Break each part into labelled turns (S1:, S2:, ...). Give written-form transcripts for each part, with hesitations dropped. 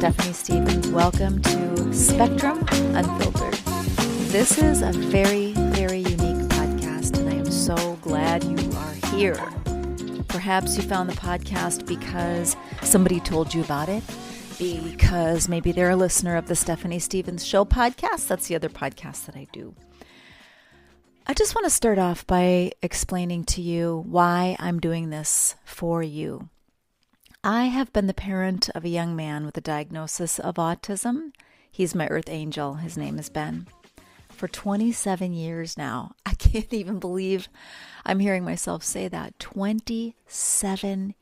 S1: Stephanie Stevens. Welcome to Spectrum Unfiltered. This is a very, very unique podcast, and I am so glad you are here. Perhaps you found the podcast because somebody told you about it, because maybe they're a listener of the Stephanie Stevens Show podcast. That's the other podcast that I do. I just want to start off by explaining to you why I'm doing this for you. I have been the parent of a young man with a diagnosis of autism. He's my earth angel. His name is Ben. For 27 years now. I can't even believe I'm hearing myself say that. 27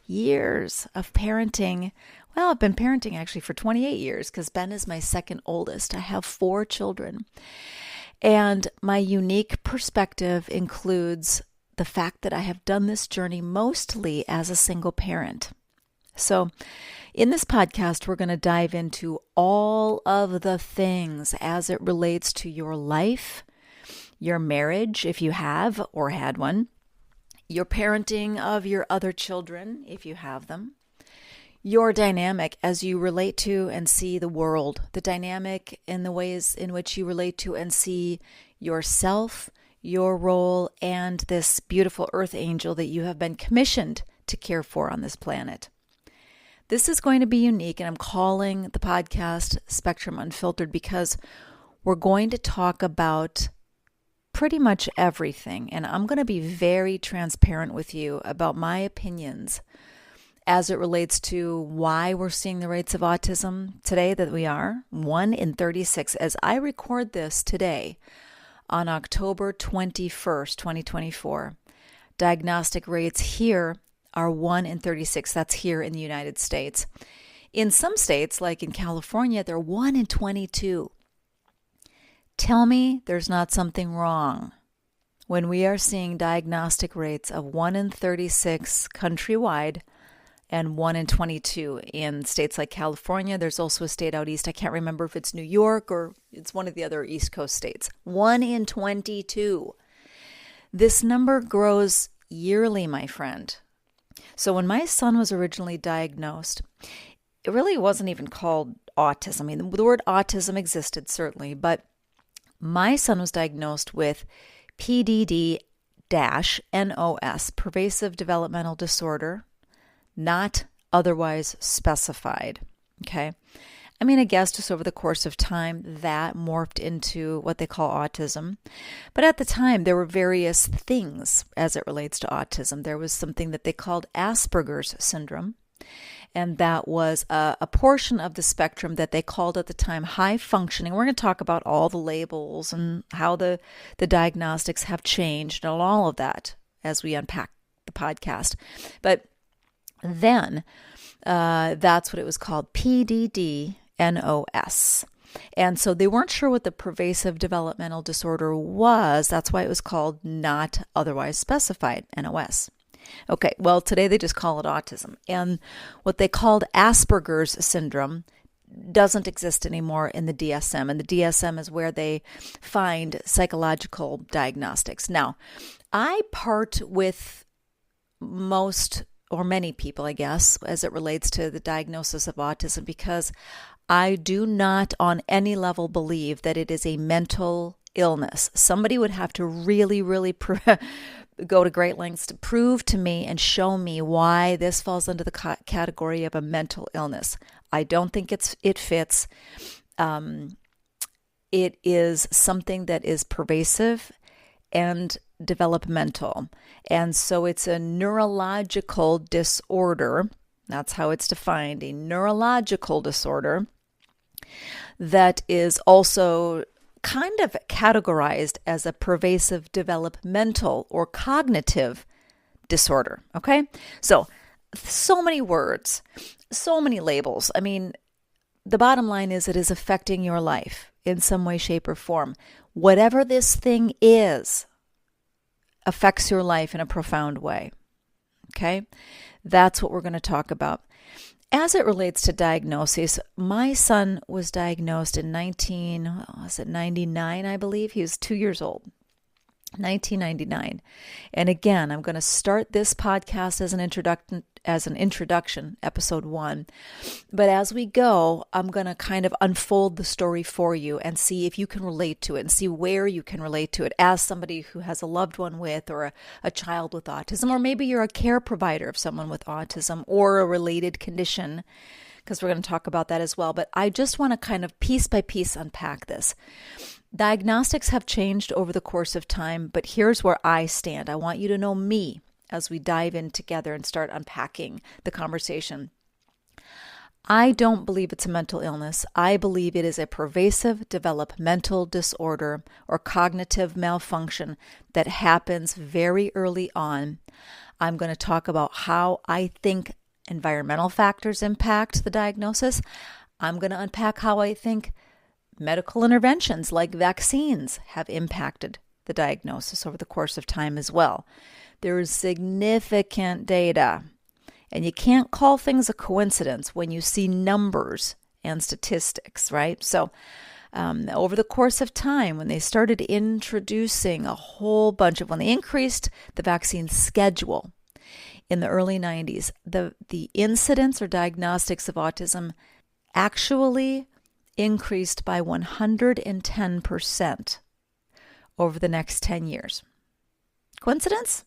S1: years of parenting. Well, I've been parenting actually for 28 years because Ben is my second oldest. I have 4 children. And my unique perspective includes the fact that I have done this journey mostly as a single parent. So in this podcast, we're going to dive into all of the things as it relates to your life, your marriage, if you have or had one, your parenting of your other children, if you have them, your dynamic as you relate to and see the world, the dynamic in the ways in which you relate to and see yourself, your role, and this beautiful earth angel that you have been commissioned to care for on this planet. This is going to be unique, and I'm calling the podcast Spectrum Unfiltered because we're going to talk about pretty much everything, and I'm going to be very transparent with you about my opinions as it relates to why we're seeing the rates of autism today that we are, 1 in 36. As I record this today on October 21st, 2024, diagnostic rates here are 1 in 36. That's here in the United States. In some states, like in California, they're 1 in 22. Tell me there's not something wrong when we are seeing diagnostic rates of 1 in 36 countrywide and 1 in 22 in states like California. There's also a state out east. I can't remember if it's New York or it's one of the other East Coast states. 1 in 22. This number grows yearly, my friend. So when my son was originally diagnosed, it really wasn't even called autism. I mean, the word autism existed certainly, but my son was diagnosed with PDD-NOS, pervasive developmental disorder, not otherwise specified. Okay. I mean, I guess just over the course of time, that morphed into what they call autism. But at the time, there were various things as it relates to autism. There was something that they called Asperger's syndrome, and that was a portion of the spectrum that they called at the time high functioning. We're going to talk about all the labels and how the diagnostics have changed and all of that as we unpack the podcast. But then that's what it was called, PDD-NOS. And so they weren't sure what the pervasive developmental disorder was. That's why it was called not otherwise specified, NOS. Okay, well, today they just call it autism. And what they called Asperger's syndrome doesn't exist anymore in the DSM. And the DSM is where they find psychological diagnostics. Now, I part with most or many people, I guess, as it relates to the diagnosis of autism, because I do not on any level believe that it is a mental illness. Somebody would have to really, really go to great lengths to prove to me and show me why this falls under the category of a mental illness. I don't think it fits. It is something that is pervasive and developmental. And so it's a neurological disorder. That's how it's defined, a neurological disorder that is also kind of categorized as a pervasive developmental or cognitive disorder. Okay? So many words, so many labels. I mean, the bottom line is it is affecting your life in some way, shape, or form. Whatever this thing is, affects your life in a profound way. Okay? That's what we're going to talk about. As it relates to diagnoses, my son was diagnosed in 1999, I believe. He was 2 years old. 1999. And again, I'm going to start this podcast as an introduction, episode 1. But as we go, I'm going to kind of unfold the story for you and see if you can relate to it and see where you can relate to it as somebody who has a loved one with or a child with autism, or maybe you're a care provider of someone with autism or a related condition, because we're going to talk about that as well. But I just want to kind of piece by piece unpack this. Diagnostics have changed over the course of time, but here's where I stand. I want you to know me as we dive in together and start unpacking the conversation. I don't believe it's a mental illness. I believe it is a pervasive developmental disorder or cognitive malfunction that happens very early on. I'm going to talk about how I think environmental factors impact the diagnosis. I'm going to unpack how I think medical interventions like vaccines have impacted the diagnosis over the course of time as well. There is significant data, and you can't call things a coincidence when you see numbers and statistics, right? So over the course of time, when they started introducing a whole bunch of, when they increased the vaccine schedule in the early 90s, the incidence or diagnostics of autism actually increased by 110% over the next 10 years. Coincidence?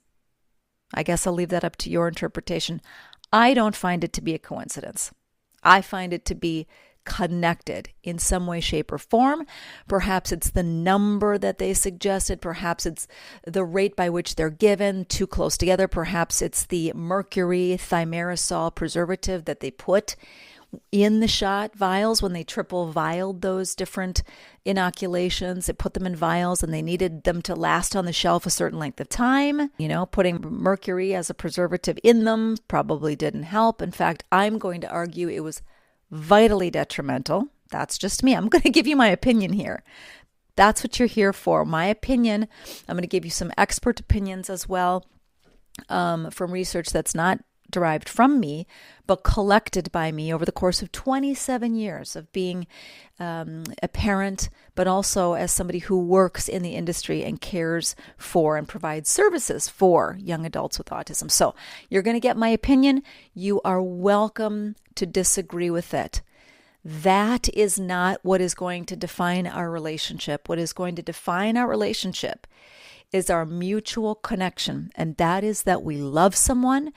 S1: I guess I'll leave that up to your interpretation. I don't find it to be a coincidence. I find it to be connected in some way, shape, or form. Perhaps it's the number that they suggested. Perhaps it's the rate by which they're given too close together. Perhaps it's the mercury thimerosal preservative that they put in the shot vials when they triple vialed those different inoculations. They put them in vials and they needed them to last on the shelf a certain length of time. Putting mercury as a preservative in them probably didn't help. In fact, I'm going to argue it was vitally detrimental. That's just me. I'm going to give you my opinion here. That's what you're here for. My opinion. I'm going to give you some expert opinions as well from research that's not derived from me, but collected by me over the course of 27 years of being a parent, but also as somebody who works in the industry and cares for and provides services for young adults with autism. So you're going to get my opinion. You are welcome to disagree with it. That is not what is going to define our relationship. What is going to define our relationship is our mutual connection, and that is that we love someone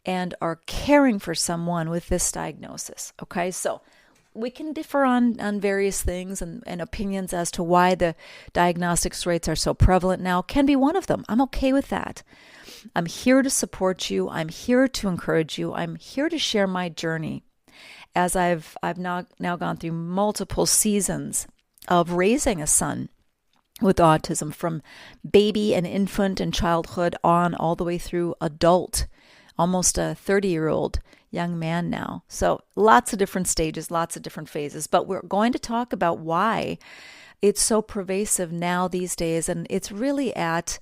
S1: and are caring for someone with this diagnosis. Okay, so we can differ on various things, and opinions as to why the diagnostics rates are so prevalent now can be one of them. I'm okay with that. I'm here to support you. I'm here to encourage you. I'm here to share my journey as I've now gone through multiple seasons of raising a son with autism, from baby and infant and childhood on all the way through adult, almost a 30-year-old young man now. So lots of different stages, lots of different phases. But we're going to talk about why it's so pervasive now these days. And it's really at,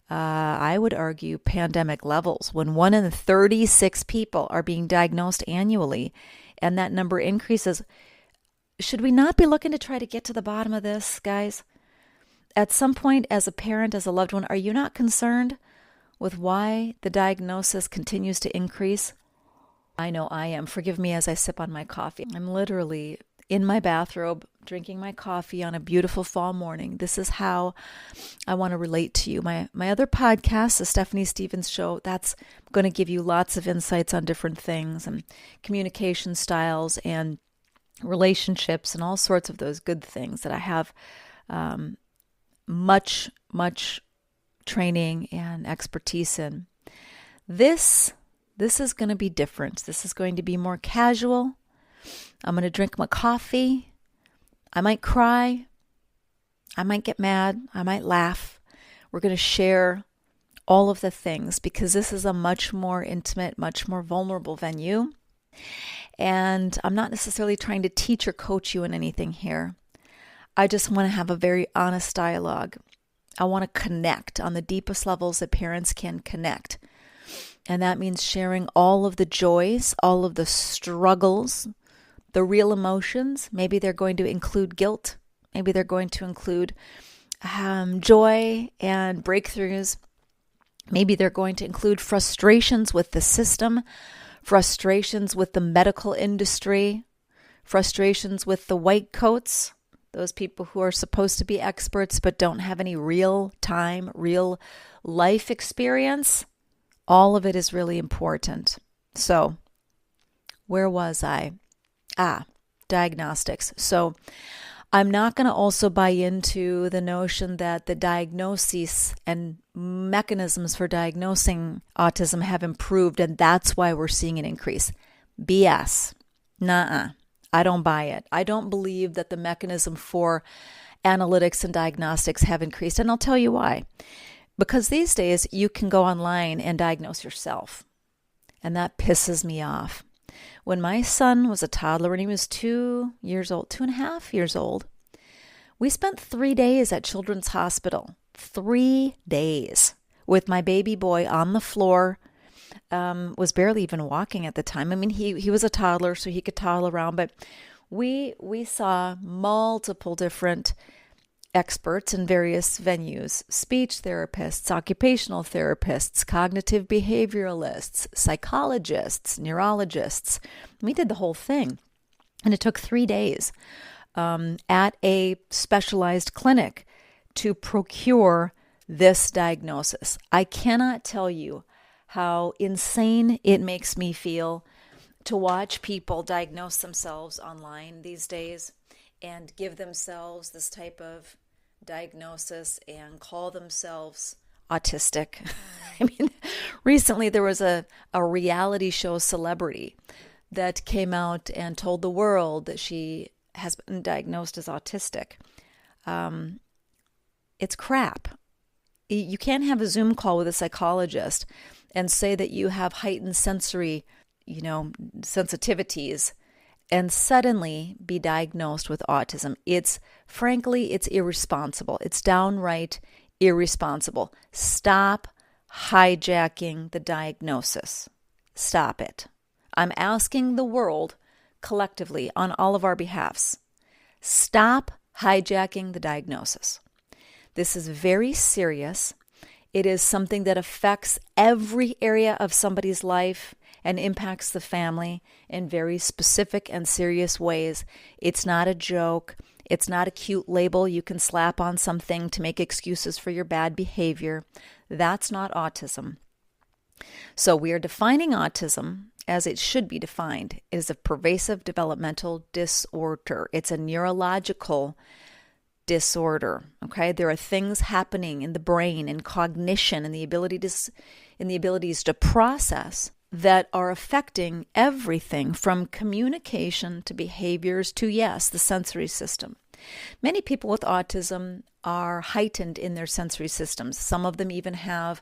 S1: I would argue, pandemic levels, when 1 in 36 people are being diagnosed annually, and that number increases. Should we not be looking to try to get to the bottom of this, guys? At some point, as a parent, as a loved one, are you not concerned with why the diagnosis continues to increase? I know I am. Forgive me as I sip on my coffee. I'm literally in my bathrobe, drinking my coffee on a beautiful fall morning. This is how I want to relate to you. My other podcast, the Stephanie Stevens Show, that's going to give you lots of insights on different things and communication styles and relationships and all sorts of those good things that I have much training and expertise in. This is going to be different. This is going to be more casual. I'm going to drink my coffee. I might cry. I might get mad. I might laugh. We're going to share all of the things because this is a much more intimate, much more vulnerable venue. And I'm not necessarily trying to teach or coach you in anything here. I just want to have a very honest dialogue. I want to connect on the deepest levels that parents can connect. And that means sharing all of the joys, all of the struggles, the real emotions. Maybe they're going to include guilt. Maybe they're going to include joy and breakthroughs. Maybe they're going to include frustrations with the system, frustrations with the medical industry, frustrations with the white coats, those people who are supposed to be experts but don't have any real time, real life experience. All of it is really important. So, where was I? Diagnostics. So, I'm not going to also buy into the notion that the diagnoses and mechanisms for diagnosing autism have improved, and that's why we're seeing an increase. BS. Nuh-uh. I don't buy it. I don't believe that the mechanism for analytics and diagnostics have increased, and I'll tell you why. Because these days, you can go online and diagnose yourself, and that pisses me off. When my son was a toddler, when he was 2 years old, 2.5 years old, we spent 3 days at Children's Hospital. 3 days with my baby boy on the floor, was barely even walking at the time. I mean, he was a toddler, so he could toddle around, but we saw multiple different experts in various venues: speech therapists, occupational therapists, cognitive behavioralists, psychologists, neurologists. We did the whole thing. And it took 3 days at a specialized clinic to procure this diagnosis. I cannot tell you how insane it makes me feel to watch people diagnose themselves online these days and give themselves this type of diagnosis and call themselves autistic. I mean, recently there was a reality show celebrity that came out and told the world that she has been diagnosed as autistic. It's crap. You can't have a Zoom call with a psychologist and say that you have heightened sensory, sensitivities and suddenly be diagnosed with autism. It's irresponsible. It's downright irresponsible. Stop hijacking the diagnosis. Stop it. I'm asking the world collectively on all of our behalfs. Stop hijacking the diagnosis. This is very serious. It is something that affects every area of somebody's life and impacts the family in very specific and serious ways. It's not a joke. It's not a cute label you can slap on something to make excuses for your bad behavior. That's not autism. So we are defining autism as it should be defined. It is a pervasive developmental disorder. It's a neurological disorder. Okay, there are things happening in the brain, in cognition, in the abilities to process that are affecting everything from communication to behaviors to, yes, the sensory system. Many people with autism are heightened in their sensory systems. Some of them even have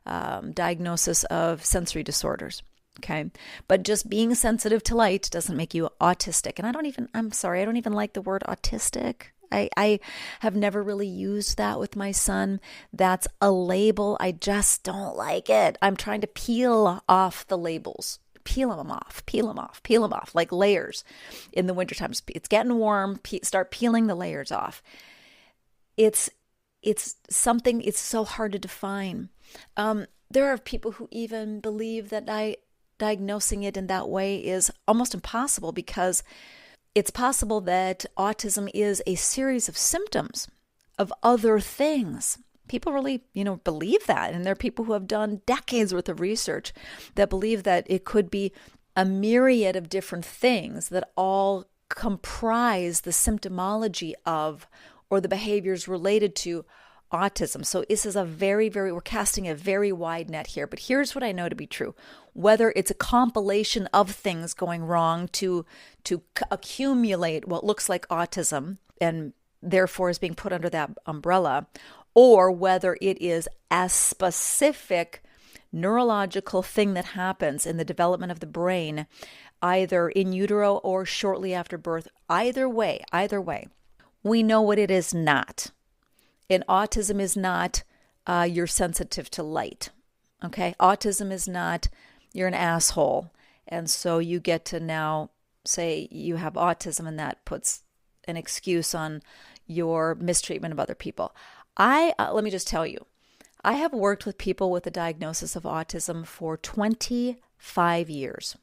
S1: diagnosis of sensory disorders. Okay, but just being sensitive to light doesn't make you autistic. And I don't even like the word autistic. I have never really used that with my son. That's a label. I just don't like it. I'm trying to peel off the labels. Peel them off, like layers in the wintertime. It's getting warm. Start peeling the layers off. It's something, it's so hard to define. There are people who even believe that diagnosing it in that way is almost impossible because it's possible that autism is a series of symptoms of other things. People really, believe that. And there are people who have done decades worth of research that believe that it could be a myriad of different things that all comprise the symptomology of or the behaviors related to autism. So this is we're casting a very wide net here. But here's what I know to be true. Whether it's a compilation of things going wrong to accumulate what looks like autism and therefore is being put under that umbrella, or whether it is a specific neurological thing that happens in the development of the brain, either in utero or shortly after birth, either way, we know what it is not. And autism is not you're sensitive to light, okay? Autism is not you're an asshole, and so you get to now say you have autism, and that puts an excuse on your mistreatment of other people. Let me just tell you, I have worked with people with a diagnosis of autism for 25 years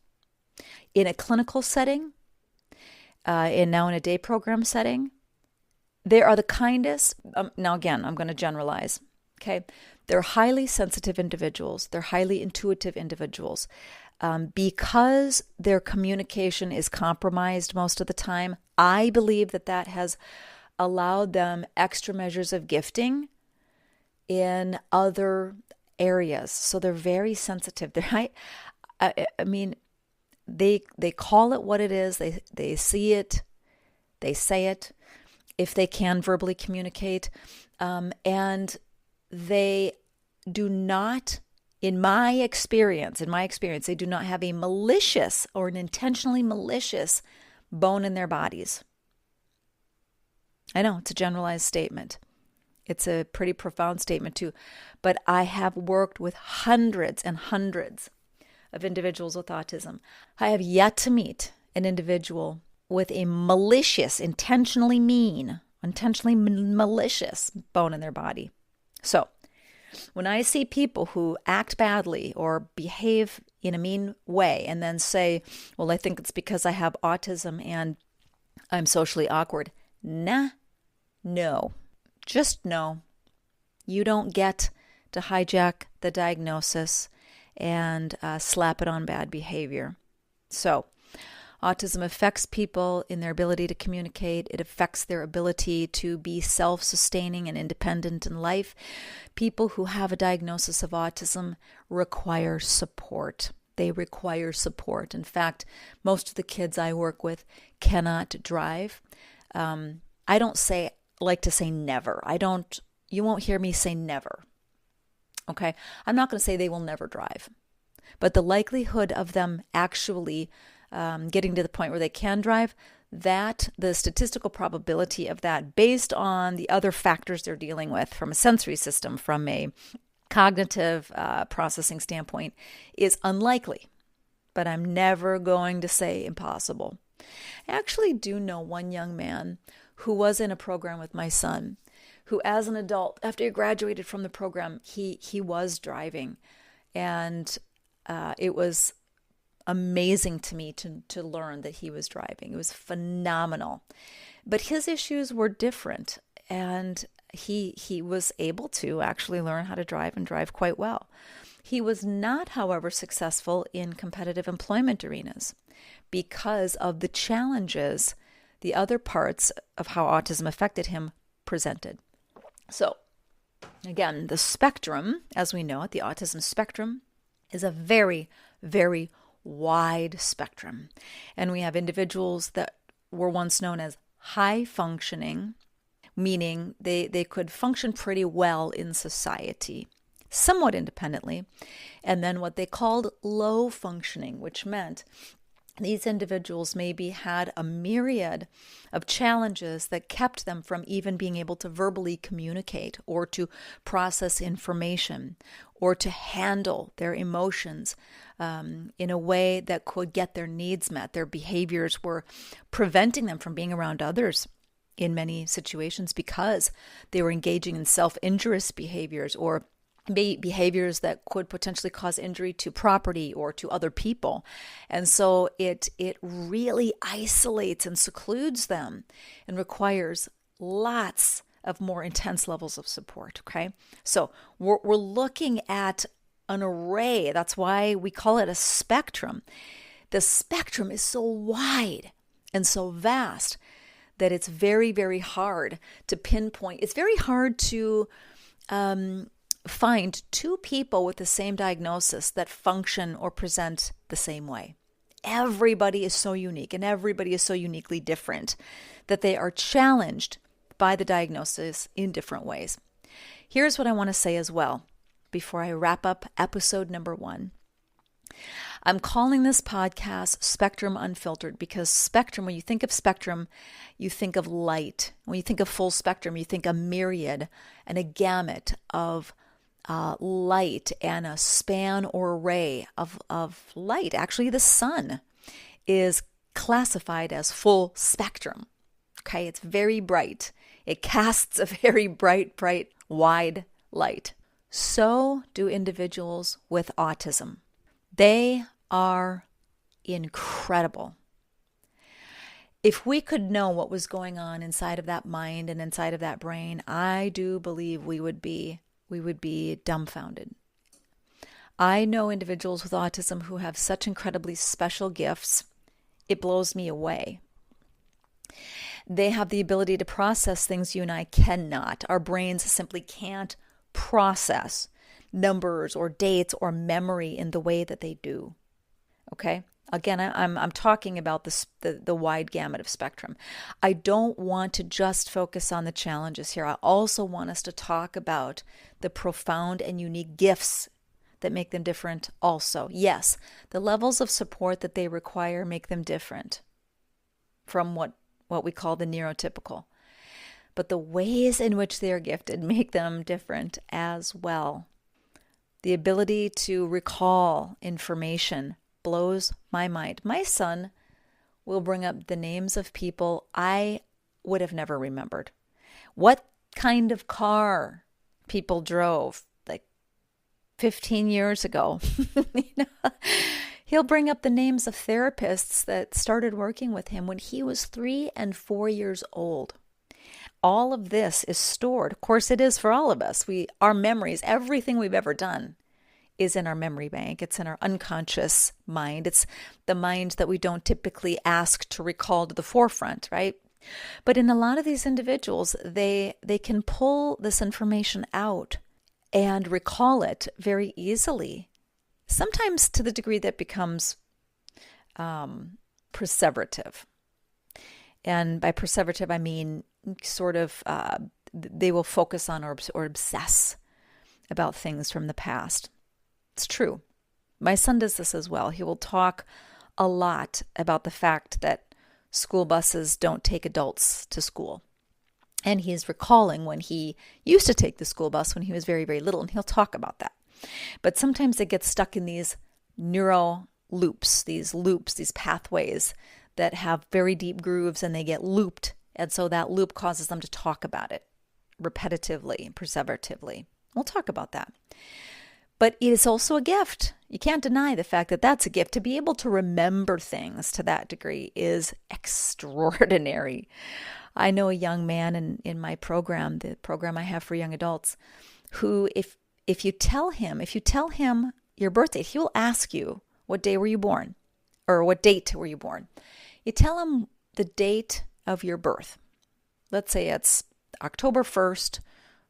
S1: in a clinical setting, and now in a day program setting. They are the kindest. Now, again, I'm going to generalize. Okay. They're highly sensitive individuals. They're highly intuitive individuals. Because their communication is compromised most of the time, I believe that has allowed them extra measures of gifting in other areas. So they're very sensitive. I mean, they call it what it is. They see it. They say it, if they can verbally communicate. And they do not, in my experience, they do not have a malicious or an intentionally malicious bone in their bodies. I know it's a generalized statement. It's a pretty profound statement too. But I have worked with hundreds and hundreds of individuals with autism. I have yet to meet an individual with a malicious, intentionally malicious bone in their body. So, when I see people who act badly or behave in a mean way and then say, well, I think it's because I have autism and I'm socially awkward. Nah, no, just no. You don't get to hijack the diagnosis and slap it on bad behavior. So, autism affects people in their ability to communicate. It affects their ability to be self-sustaining and independent in life. People who have a diagnosis of autism require support. They require support. In fact, most of the kids I work with cannot drive. I don't like to say never. You won't hear me say never. Okay? I'm not going to say they will never drive. But the likelihood of them actually getting to the point where they can drive, the statistical probability of that, based on the other factors they're dealing with from a sensory system, from a cognitive processing standpoint, is unlikely. But I'm never going to say impossible. I actually do know one young man who was in a program with my son, who as an adult, after he graduated from the program, he was driving. And it was amazing to me to learn that he was driving. It was phenomenal. But his issues were different, and he was able to actually learn how to drive and drive quite well. He was not, however, successful in competitive employment arenas because of the challenges the other parts of how autism affected him presented. So, again, the spectrum, as we know it, the autism spectrum, is a very, very wide spectrum. And we have individuals that were once known as high functioning, meaning they could function pretty well in society, somewhat independently. And then what they called low functioning, which meant these individuals maybe had a myriad of challenges that kept them from even being able to verbally communicate or to process information or to handle their emotions in a way that could get their needs met. Their behaviors were preventing them from being around others in many situations because they were engaging in self-injurious behaviors or behaviors that could potentially cause injury to property or to other people. And so it really isolates and secludes them and requires lots of more intense levels of support, okay? So we're looking at an array. That's why we call it a spectrum. The spectrum is so wide and so vast that it's very, very hard to pinpoint. It's very hard to find two people with the same diagnosis that function or present the same way. Everybody is so unique and everybody is so uniquely different that they are challenged by the diagnosis in different ways. Here's what I want to say as well before I wrap up episode number 1. I'm calling this podcast Spectrum Unfiltered because spectrum, when you think of spectrum, you think of light. When you think of full spectrum, you think a myriad and a gamut of light and a span or array of light. Actually, the sun is classified as full spectrum. Okay, it's very bright. It casts a very bright wide light. So do individuals with autism. They are incredible. If we could know what was going on inside of that mind and inside of that brain, I do believe we would be dumbfounded. I know individuals with autism who have such incredibly special gifts. It blows me away. They have the ability to process things you and I cannot. Our brains simply can't process numbers or dates or memory in the way that they do. Okay? Again, I'm talking about the wide gamut of spectrum. I don't want to just focus on the challenges here. I also want us to talk about the profound and unique gifts that make them different also. Yes, the levels of support that they require make them different from what we call the neurotypical. But the ways in which they are gifted make them different as well. The ability to recall information blows my mind. My son will bring up the names of people I would have never remembered. What kind of car people drove like 15 years ago. He'll bring up the names of therapists that started working with him when he was 3 and 4 years old. All of this is stored. Of course, it is for all of us. Our memories, everything we've ever done, is in our memory bank. It's in our unconscious mind. It's the mind that we don't typically ask to recall to the forefront, right? But in a lot of these individuals, they can pull this information out and recall it very easily, sometimes to the degree that becomes perseverative. And by perseverative, I mean sort of they will focus on or obsess about things from the past. It's true. My son does this as well. He will talk a lot about the fact that school buses don't take adults to school. And he's recalling when he used to take the school bus when he was very, very little, and he'll talk about that. But sometimes it gets stuck in these neural loops, these pathways that have very deep grooves, and they get looped. And so that loop causes them to talk about it repetitively, perseveratively. We'll talk about that. But it is also a gift. You can't deny the fact that that's a gift. To be able to remember things to that degree is extraordinary. I know a young man in my program, the program I have for young adults, who if you tell him your birth date, he will ask you, what day were you born? Or what date were you born? You tell him the date of your birth. Let's say it's October 1st,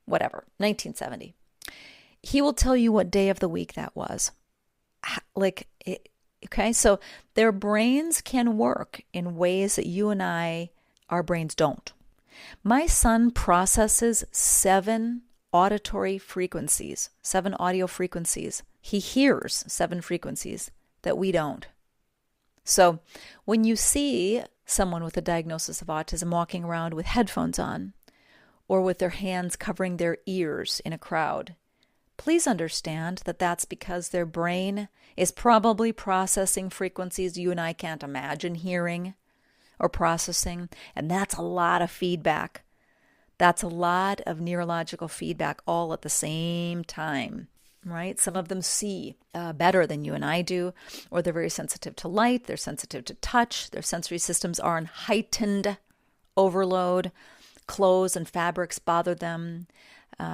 S1: whatever, 1970. He will tell you what day of the week that was. Okay, so their brains can work in ways that you and our brains don't. My son processes 7 audio frequencies. He hears 7 frequencies that we don't. So when you see someone with a diagnosis of autism walking around with headphones on or with their hands covering their ears in a crowd, please understand that that's because their brain is probably processing frequencies you and I can't imagine hearing or processing, and that's a lot of feedback. That's a lot of neurological feedback all at the same time, right? Some of them see better than you and I do, or they're very sensitive to light, they're sensitive to touch, their sensory systems are in heightened overload, clothes and fabrics bother them.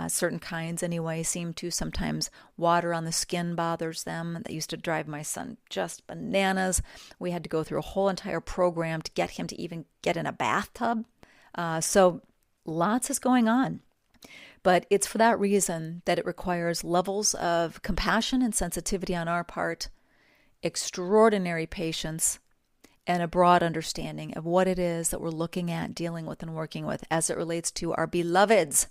S1: Certain kinds anyway seem to. Sometimes water on the skin bothers them. That used to drive my son just bananas. We had to go through a whole entire program to get him to even get in a bathtub. So lots is going on. But it's for that reason that it requires levels of compassion and sensitivity on our part, extraordinary patience, and a broad understanding of what it is that we're looking at, dealing with, and working with as it relates to our beloveds,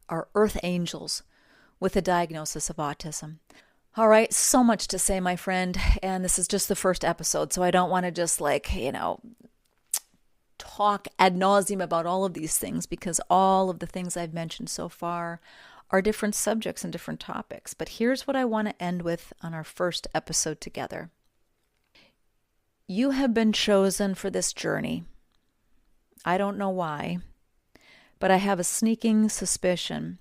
S1: our earth angels with a diagnosis of autism. All right, so much to say, my friend, and this is just the first episode, so I don't want to just talk ad nauseum about all of these things, because all of the things I've mentioned so far are different subjects and different topics. But here's what I want to end with on our first episode together. You have been chosen for this journey. I don't know why, but I have a sneaking suspicion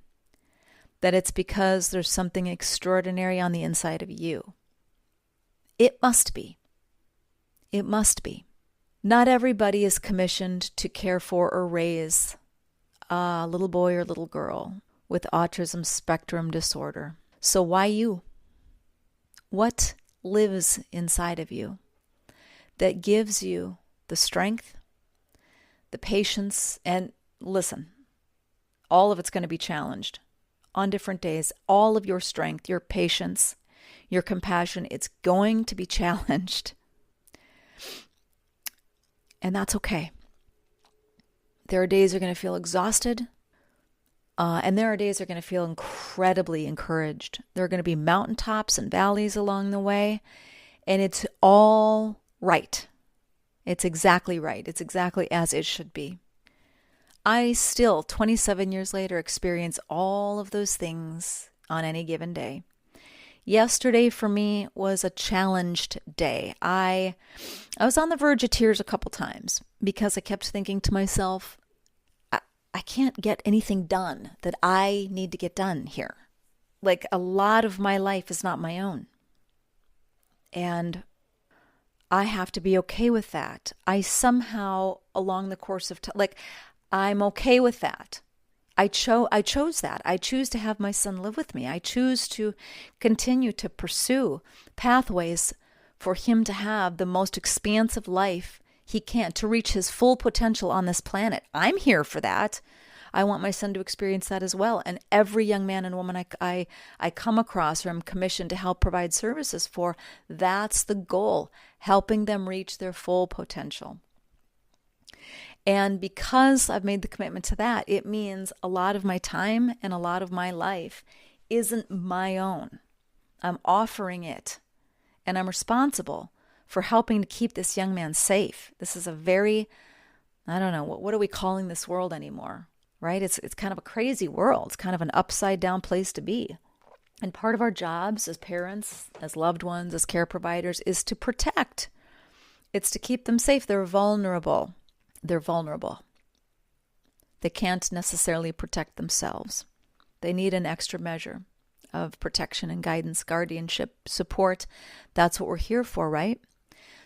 S1: that it's because there's something extraordinary on the inside of you. It must be. It must be. Not everybody is commissioned to care for or raise a little boy or little girl with autism spectrum disorder. So why you? What lives inside of you that gives you the strength, the patience, and listen, all of it's going to be challenged on different days. All of your strength, your patience, your compassion, it's going to be challenged. And that's okay. There are days you're going to feel exhausted, and there are days you're going to feel incredibly encouraged. There are going to be mountaintops and valleys along the way, and it's all right. It's exactly right. It's exactly as it should be. I still, 27 years later, experience all of those things on any given day. Yesterday for me was a challenged day. I was on the verge of tears a couple times because I kept thinking to myself, I can't get anything done that I need to get done here. Like, a lot of my life is not my own. And I have to be okay with that. I somehow, along the course of time, I'm okay with that. I chose that. I choose to have my son live with me. I choose to continue to pursue pathways for him to have the most expansive life he can, to reach his full potential on this planet. I'm here for that. I want my son to experience that as well. And every young man and woman I come across or am commissioned to help provide services for, that's the goal, helping them reach their full potential. And because I've made the commitment to that, it means a lot of my time and a lot of my life isn't my own. I'm offering it, and I'm responsible for helping to keep this young man safe. This is a very, I don't know, what are we calling this world anymore, right? It's kind of a crazy world. It's kind of an upside down place to be. And part of our jobs as parents, as loved ones, as care providers is to protect. It's to keep them safe. They're vulnerable. They're vulnerable. They can't necessarily protect themselves. They need an extra measure of protection and guidance, guardianship, support. That's what we're here for, right?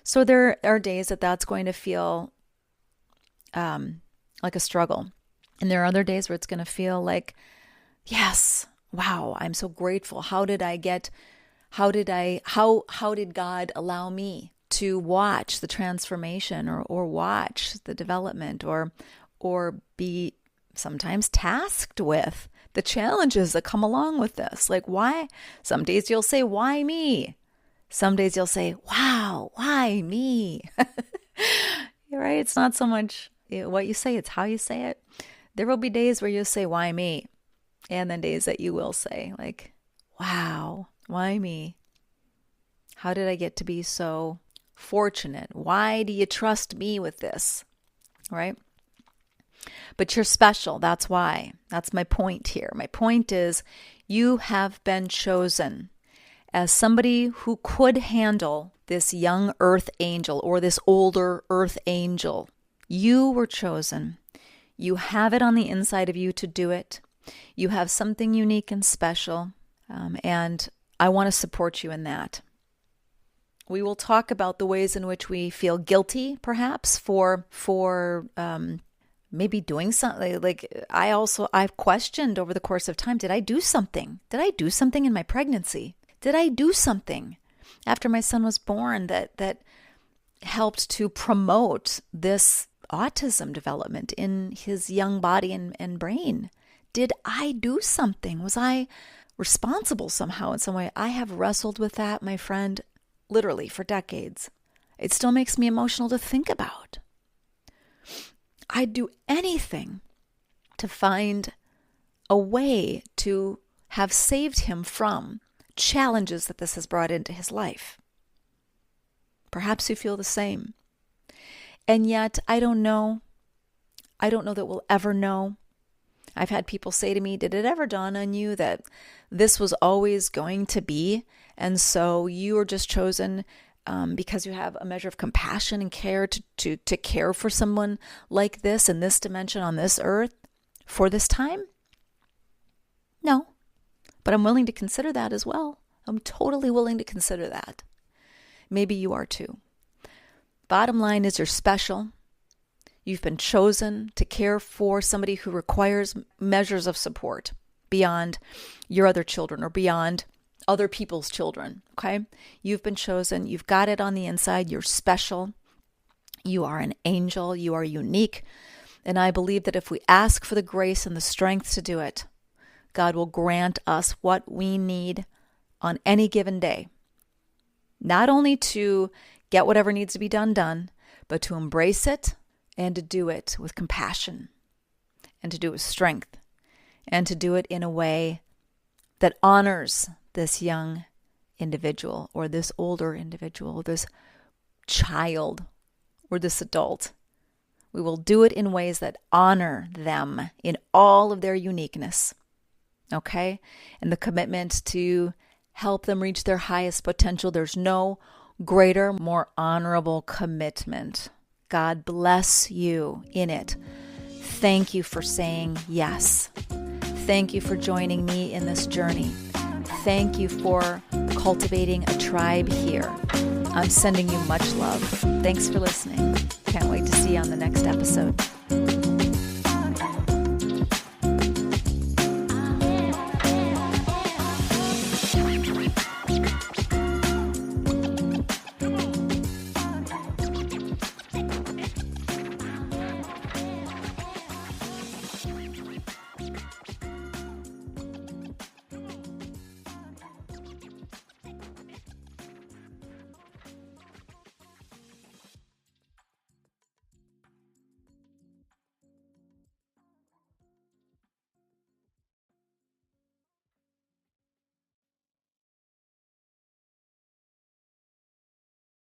S1: So there are days that that's going to feel like a struggle. And there are other days where it's going to feel like, yes, wow, I'm so grateful. How did God allow me to watch the transformation or watch the development or be sometimes tasked with the challenges that come along with this? Like, why? Some days you'll say, why me? Some days you'll say, wow, why me? Right? It's not so much what you say, it's how you say it. There will be days where you'll say, why me? And then days that you will say, like, wow, why me? How did I get to be so fortunate? Why do you trust me with this? Right? But you're special. That's why. That's my point here. My point is you have been chosen as somebody who could handle this young earth angel or this older earth angel. You were chosen. You have it on the inside of you to do it. You have something unique and special, and I want to support you in that. We will talk about the ways in which we feel guilty, perhaps, for maybe doing something. Like I've questioned over the course of time, did I do something? Did I do something in my pregnancy? Did I do something after my son was born that helped to promote this autism development in his young body and brain? Did I do something? Was I responsible somehow in some way? I have wrestled with that, my friend, literally for decades. It still makes me emotional to think about. I'd do anything to find a way to have saved him from challenges that this has brought into his life. Perhaps you feel the same. And yet, I don't know. I don't know that we'll ever know. I've had people say to me, did it ever dawn on you that this was always going to be? And so you were just chosen because you have a measure of compassion and care to care for someone like this in this dimension on this earth for this time? No. but I'm willing to consider that as well. I'm totally willing to consider that. Maybe you are too. Bottom line is you're special. You've been chosen to care for somebody who requires measures of support beyond your other children or beyond other people's children, okay? You've been chosen. You've got it on the inside. You're special. You are an angel. You are unique. And I believe that if we ask for the grace and the strength to do it, God will grant us what we need on any given day. Not only to get whatever needs to be done, but to embrace it and to do it with compassion and to do it with strength and to do it in a way that honors this young individual or this older individual, this child or this adult. We will do it in ways that honor them in all of their uniqueness, okay? And the commitment to help them reach their highest potential. There's no greater, more honorable commitment. God bless you in it. Thank you for saying yes. Thank you for joining me in this journey. Thank you for cultivating a tribe here. I'm sending you much love. Thanks for listening. Can't wait to see you on the next episode.